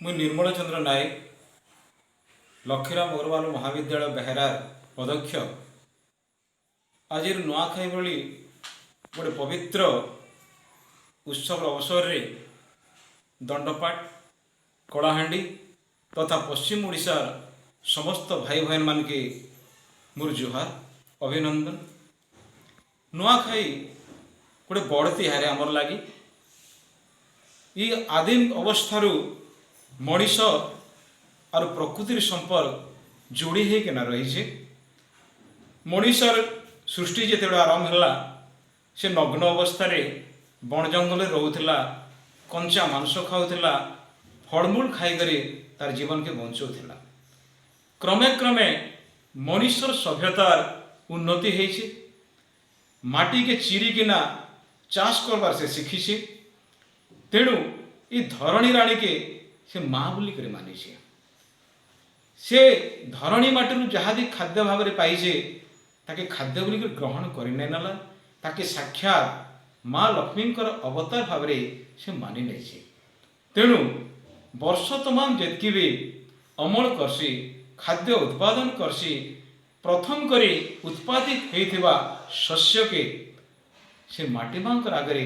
ମୁଁ ନିର୍ମଳ ଚନ୍ଦ୍ର ନାୟକ ଲକ୍ଷୀରାମ ଅଗ୍ରୱାଲ ମହାବିଦ୍ୟାଳୟ ବେହେରାର ଅଧ୍ୟକ୍ଷ। ଆଜିର ନୂଆଖାଇ ଭଳି ଗୋଟେ ପବିତ୍ର ଉତ୍ସବ ଅବସରରେ ଦଣ୍ଡପାଟ କଳାହାଣ୍ଡି ତଥା ପଶ୍ଚିମ ଓଡ଼ିଶାର ସମସ୍ତ ଭାଇ ଭଉଣୀମାନଙ୍କୁ ମୋର ଜୁହାର ଅଭିନନ୍ଦନ। ନୂଆଖାଇ ଗୋଟେ ବଡ଼ ତିହାର ଆମର ଲାଗି। ଇ ଆଦିମ ଅବସ୍ଥାରୁ ମଣିଷ আর প্রকৃতির সম্পর্ক যোড়ি হয়েকিনা রয়েছে। মଣିষর সৃষ্টি যেতবে আরম্ভ হলা সে নগ্ন অবস্থায় বন জঙ্গলে রহুলা, কঞ্চা মাংস খাওলা, ফলমূল খাইকরি তার জীবনকে বঞ্চাউলা। ক্রমে ক্রমে মଣିষর সভ্যতার উন্নতি হয়েছে। মাটিকে চিরিকিনা চাষ করবার সে শিখিছে। তেণু এই ধরণী রানীকে সে মা বলি করে মানিছে। से धरणी माटी जहाँ भी खाद्य भाव में पाइजे ताके खाद्य गुलिक ग्रहण करना ताके साक्षात माँ लक्ष्मी अवतार भाव में से मानि नहीं। तेणु वर्ष तमाम जितकी भी अमल करसी खाद्य उत्पादन करसी प्रथम करी उत्पादित होइथिबा शस्य के से माटी माँ आगे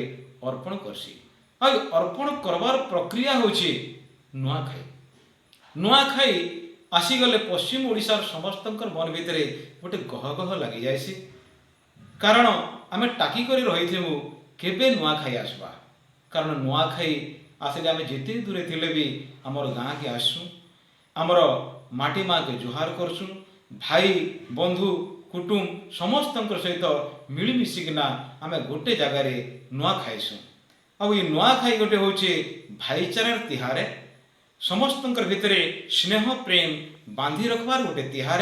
अर्पण करसी। आ अर्पण करवार प्रक्रिया होछि नुआखाई। नुआखाई आसीगले पश्चिम ओडिशार समस्त मन भितर गोटे गह गह लगी जाए। कारण आम टाकी कर रही केबे नुआखाई आसवा। कारण नुआखाई आसिले आम जिते दूरे थिले भी आमर गाँ के आसू, आमर माटी माँ के जुहार करसु, भाई बंधु कुटुंब समस्त सहित मिलमिशिकिना आम गोटे जगार नुआ खाइसु। आ नुआखाई गोटे हूँ भाईचारार तिहार। समस्त भितर स्नेह प्रेम बांधी रखबार गोटे तिहार।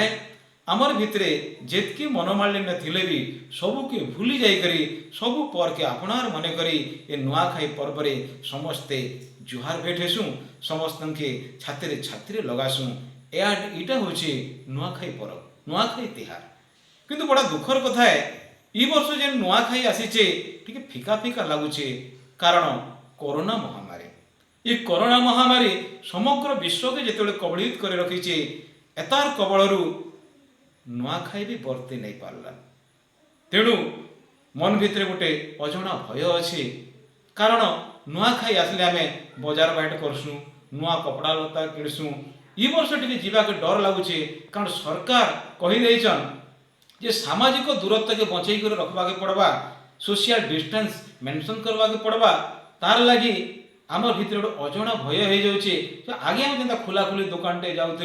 आमर भितर जितकी मनोमालिन्य थिले भी सबू के भूली जाइकरी सबू पर के आपणार मन करी ए नुआखाई पर्व रे समस्ते जुहार भेटेसु, समस्त के छाती छाती लगासु। एटा हूँ नुआखाई पर्व, नुआखाई तिहार। किंतु बड़ा दुखर कथा है ई वर्ष जेन नुआखाई आसीचे टिके फिका फिका लगुचे। कारण कोरोना महामारी, ये कोरोना महामारी समग्र विश्व के जिते कबलित कर रखीचे। एतार कबलू नुआखाई भी बर्ती नहीं पारला। तेणु मन भितर गोटे अजणा भय अच्छे। कारण नुआखाई आसले आम बजार बाइट करसु, नुआ कपड़ा लता किणसु। ई वर्ष टी जावाक डर लगुचे। कारण सरकार कहीदेन जे सामाजिक दूरत्व के बचई कर रखा पड़वा, सोशल डिस्टेंस मेंशन करवा पड़वा। तार लगी आमर भितर गोटे अजणा भय हो जाऊे। आगे आम जेनता खोला खोली दुकान टे जाऊँ,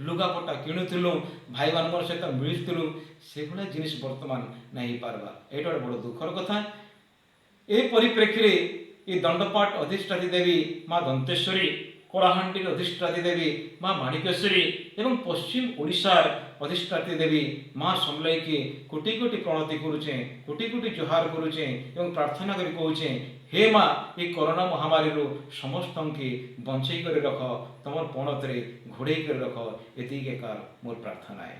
लुगापटा किणुलु, भाई मान सहित मिलूलु, से भाया जिनिस बर्तमान नहीं पार्बा। एटा गोटे बड़ दुखर कथा। ए परिप्रेक्षी ये दंडपाट अधिष्ठात्री देवी माँ दंतेश्वरी, कलाहांडी अधिष्ठात्री देवी माँ माणिकेश्वरी एवं पश्चिम ओडिशार अधिष्ठात्री देवी माँ समलई के कोटि कोटि प्रणति करुचे, कोटि कोटि जुहार करुचे एवं प्रार्थना कर कहूचे, हे माँ ये कोरोना महामारी समस्त के बंचई कर रख, तुम पणत घोड़े कर रख। एति एकार मोर प्रार्थना है।